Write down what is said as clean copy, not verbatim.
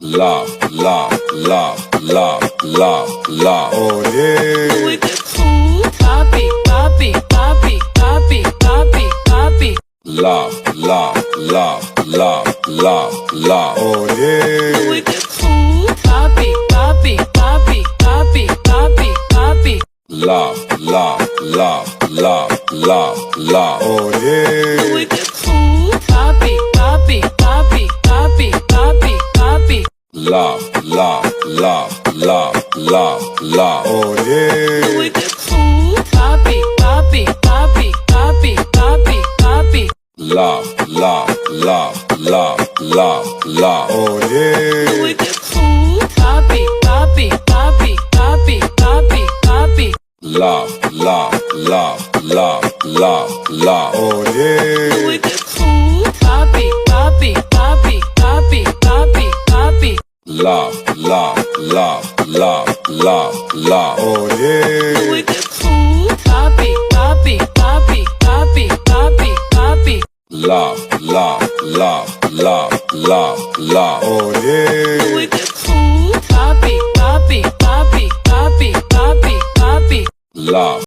love, love, love, love, love, love. Oh yeah. We get cool. Papi, papi, papi, papi, papi, papi. Love, love, love, love, love, love. Oh yeah. We get cool. Papi, papi, papi, papi, papi, papi. Love, love, love, love, love, love. Oh yeah. We get cool. Papi, papi, papi, papi, papi, papi. Love, love, love, love, love, love. Oh yeah. We get cool. Papi, papi, papi, papi, papi, papi. Love, love, love, love, love, love. Oh yeah. We get cool. Papi, papi, papi, papi, papi, papi. Love, love, love, love, love, love. Oh yeah. We get cool. Papi, papi, papi, papi, papi, papi. Love, love, love, love, love, love. Oh yeah. We get cool. Papi, papi, papi, papi, papi, papi. Love, love, love, love, love, love. Oh yeah. We